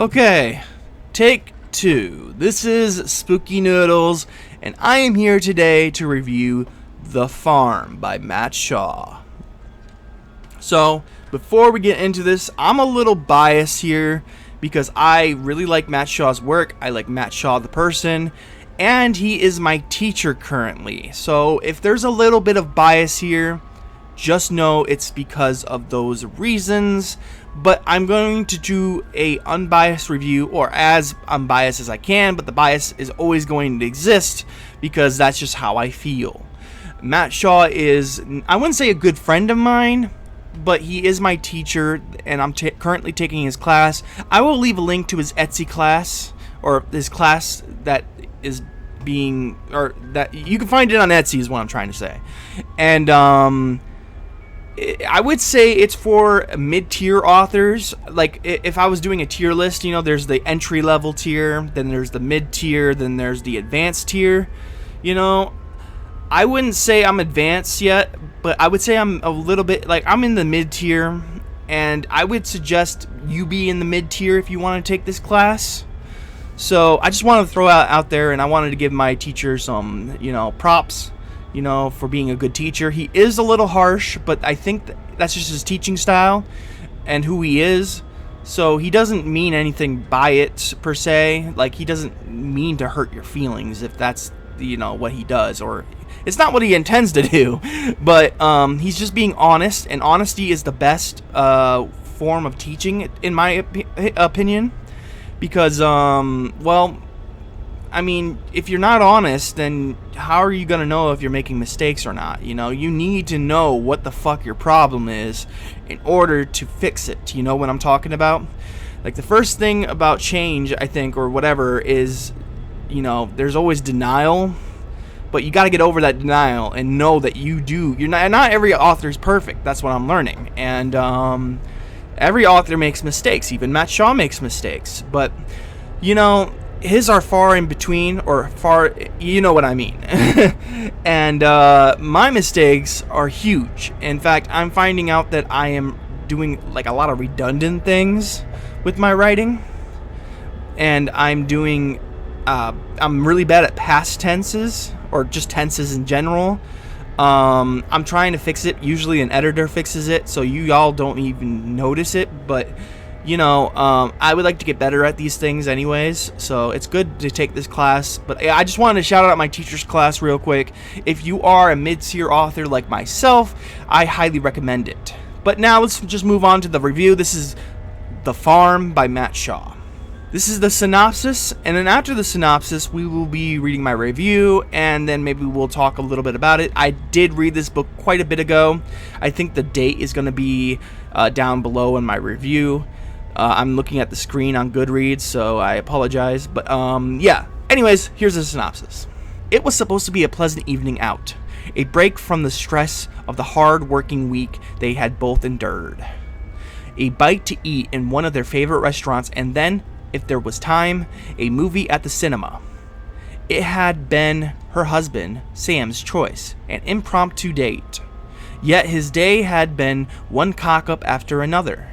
Okay, take two. This is Spooky Noodles, and I am here today to review The Farm by Matt Shaw. So, before we get into this, I'm a little biased here because I really like Matt Shaw's work. I like Matt Shaw the person, and he is my teacher currently. So, if there's a little bit of bias here, just know it's because of those reasons. But I'm going to do a unbiased review, or as unbiased as I can, but the bias is always going to exist because that's just how I feel. Matt Shaw is, I wouldn't say a good friend of mine, but he is my teacher, and I'm currently taking his class. I will leave a link to his Etsy class, or his class that is being, or that you can find it on Etsy is what I'm trying to say. And I would say it's for mid-tier authors. Like, if I was doing a tier list, you know, there's the entry-level tier, then there's the mid-tier, then there's the advanced tier. You know, I wouldn't say I'm advanced yet, but I would say I'm a little bit, like, I'm in the mid-tier, and I would suggest you be in the mid-tier if you want to take this class. So, I just want to throw out there, and I wanted to give my teacher some, you know, props, you know, for being a good teacher. He is a little harsh, but I think that's just his teaching style and who he is. So he doesn't mean anything by it, per se. Like, he doesn't mean to hurt your feelings if that's, you know, what he does. Or it's not what he intends to do. But he's just being honest, and honesty is the best form of teaching, in my opinion. Because, well, I mean, if you're not honest, then how are you going to know if you're making mistakes or not? You know, you need to know what the fuck your problem is in order to fix it. You know what I'm talking about? Like, the first thing about change, I think, or whatever, is, you know, there's always denial. But you got to get over that denial and know that you're not every author is perfect. That's what I'm learning. And every author makes mistakes. Even Matt Shaw makes mistakes. But, you know, his are far in between, or far, you know what I mean. And my mistakes are huge. In fact, I'm finding out that I am doing like a lot of redundant things with my writing. And I'm really bad at past tenses, or just tenses in general. I'm trying to fix it. Usually an editor fixes it, so you all don't even notice it, but you know, I would like to get better at these things anyways, so it's good to take this class. But I just wanted to shout out my teacher's class real quick. If you are a mid-tier author like myself, I highly recommend it. But now let's just move on to the review. This is The Farm by Matt Shaw. This is the synopsis, and then after the synopsis, we will be reading my review, and then maybe we'll talk a little bit about it. I did read this book quite a bit ago. I think the date is going to be down below in my review. I'm looking at the screen on Goodreads, so I apologize. But, yeah. Anyways, here's the synopsis. It was supposed to be a pleasant evening out. A break from the stress of the hard-working week they had both endured. A bite to eat in one of their favorite restaurants, and then, if there was time, a movie at the cinema. It had been her husband, Sam's choice, an impromptu date. Yet his day had been one cock-up after another.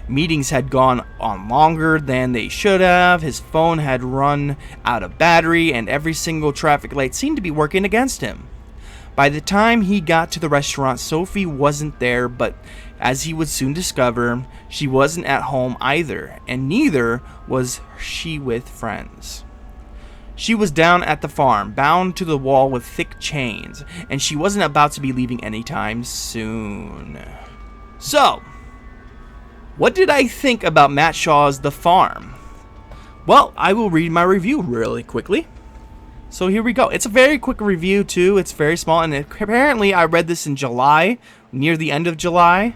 Meetings had gone on longer than they should have, his phone had run out of battery, and every single traffic light seemed to be working against him. By the time he got to the restaurant, Sophie wasn't there, but as he would soon discover, she wasn't at home either, and neither was she with friends. She was down at the farm, bound to the wall with thick chains, and she wasn't about to be leaving anytime soon. So, what did I think about Matt Shaw's The Farm? Well, I will read my review really quickly. So here we go. It's a very quick review too. It's very small, and apparently I read this in July, near the end of July.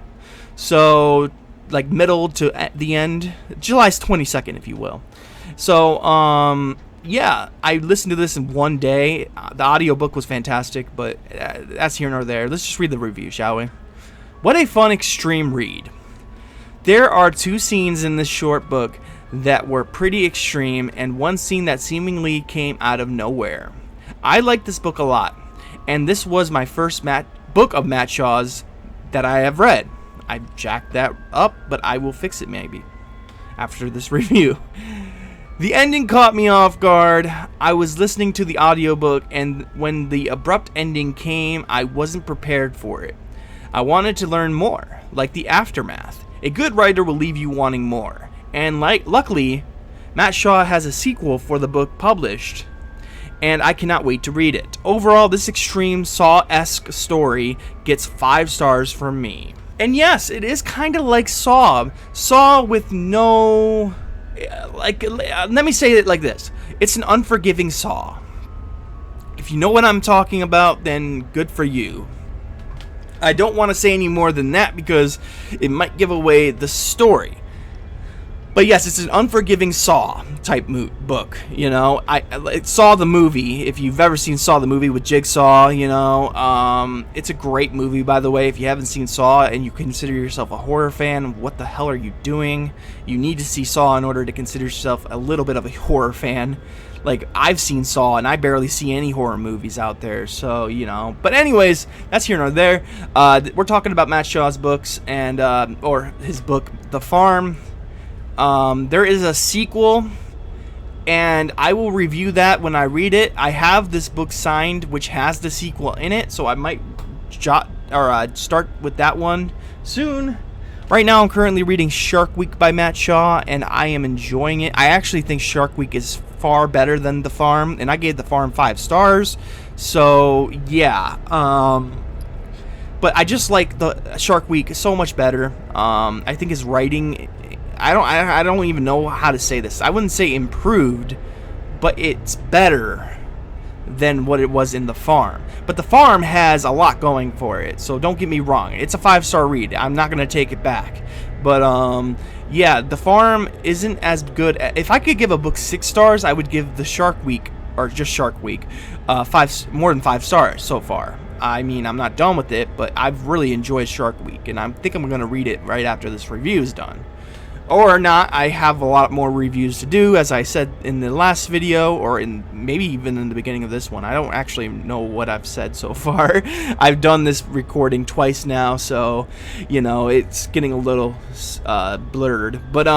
So, like middle to the end. July's 22nd, if you will. So, yeah, I listened to this in one day. The audiobook was fantastic, but that's here nor there. Let's just read the review, shall we? What a fun, extreme read. There are two scenes in this short book that were pretty extreme, and one scene that seemingly came out of nowhere. I like this book a lot, and this was my first book of Matt Shaw's that I have read. I jacked that up, but I will fix it maybe. after this review. The ending caught me off guard. I was listening to the audiobook, and when the abrupt ending came, I wasn't prepared for it. I wanted to learn more, like the aftermath. A good writer will leave you wanting more. And luckily, Matt Shaw has a sequel for the book published, and I cannot wait to read it. Overall, this extreme Saw-esque story gets 5 stars from me. And yes, it is kind of like Saw. Saw with no... let me say it like this. It's an unforgiving Saw. If you know what I'm talking about, then good for you. I don't want to say any more than that because it might give away the story. But yes, it's an unforgiving Saw type book, you know. I Saw the movie, if you've ever seen Saw the movie with Jigsaw, you know, it's a great movie, by the way. If you haven't seen Saw and you consider yourself a horror fan, what the hell are you doing? You need to see Saw in order to consider yourself a little bit of a horror fan. Like, I've seen Saw, and I barely see any horror movies out there, so, you know. But anyways, that's here nor there. We're talking about Matt Shaw's books, and or his book, The Farm. There is a sequel, and I will review that when I read it. I have this book signed, which has the sequel in it, so I might start with that one soon. Right now, I'm currently reading Shark Week by Matt Shaw, and I am enjoying it. I actually think Shark Week is far better than The Farm, and I gave The Farm 5 stars, so yeah. But I just like the Shark Week so much better. I think his writing... I don't even know how to say this. I wouldn't say improved, but it's better than what it was in The Farm. But The Farm has a lot going for it, so don't get me wrong. It's a 5-star read. I'm not going to take it back. But, yeah, The Farm isn't as good. If I could give a book 6 stars, I would give the Shark Week, or just Shark Week, more than 5 stars so far. I mean, I'm not done with it, but I've really enjoyed Shark Week, and I think I'm going to read it right after this review is done. Or not, I have a lot more reviews to do, as I said in the last video, or maybe even in the beginning of this one. I don't actually know what I've said so far. I've done this recording twice now, so, you know, it's getting a little blurred. But,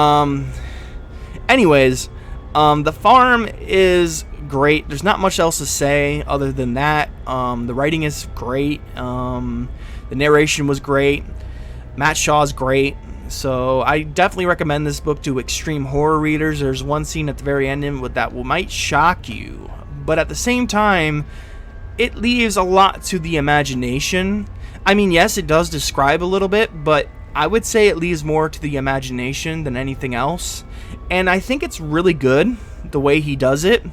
anyways, The Farm is great. There's not much else to say other than that. The writing is great. The narration was great. Matt Shaw's great. So I definitely recommend this book to extreme horror readers. There's one scene at the very end that might shock you, but at the same time, it leaves a lot to the imagination. I mean, yes, it does describe a little bit, but I would say it leaves more to the imagination than anything else. And I think it's really good the way he does it.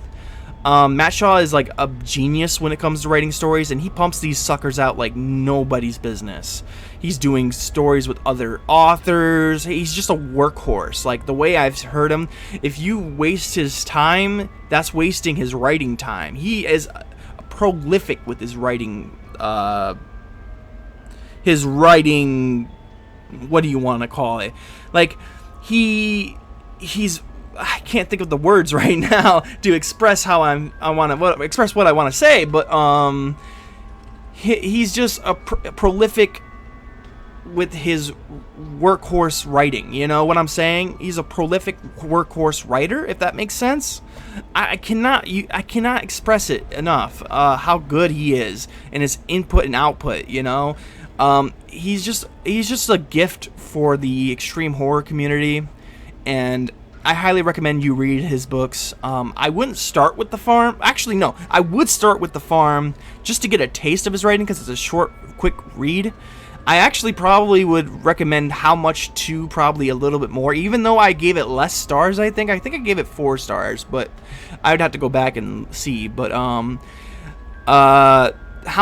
Matt Shaw is like a genius when it comes to writing stories, and he pumps these suckers out like nobody's business. He's doing stories with other authors. He's just a workhorse. Like, the way I've heard him, if you waste his time, that's wasting his writing time. He is prolific with his writing. What do you want to call it? Like, he's I can't think of the words right now to express how express what I want to say, but he's just a prolific with his workhorse writing. You know what I'm saying? He's a prolific workhorse writer, if that makes sense. I cannot express it enough how good he is in his input and output. You know, he's just a gift for the extreme horror community, and I highly recommend you read his books. I wouldn't start with The Farm. Actually, no. I would start with The Farm just to get a taste of his writing because it's a short, quick read. I actually probably would recommend How Much To probably a little bit more, even though I gave it less stars, I think. I think I gave it 4 stars, but I would have to go back and see. But How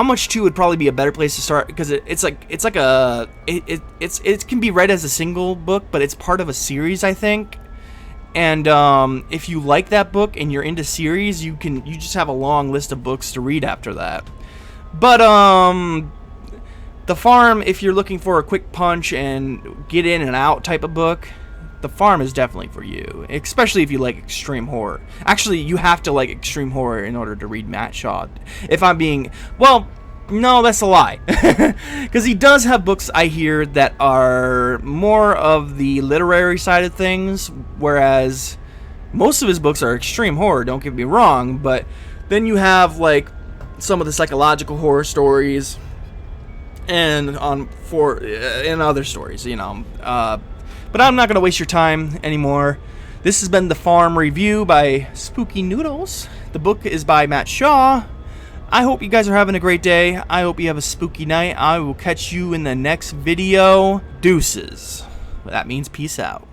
Much To would probably be a better place to start because it can be read as a single book, but it's part of a series, I think. And if you like that book and you're into series, you just have a long list of books to read after that. But The Farm, if you're looking for a quick punch and get in and out type of book, The Farm is definitely for you, especially if you like extreme horror. Actually, you have to like extreme horror in order to read Matt Shaw. If I'm being, well, No, that's a lie. Because he does have books, I hear, that are more of the literary side of things, whereas most of his books are extreme horror, don't get me wrong, but then you have, like, some of the psychological horror stories and other stories, you know. But I'm not going to waste your time anymore. This has been The Farm Review by Spooky Noodles. The book is by Matt Shaw. I hope you guys are having a great day. I hope you have a spooky night. I will catch you in the next video. Deuces. That means peace out.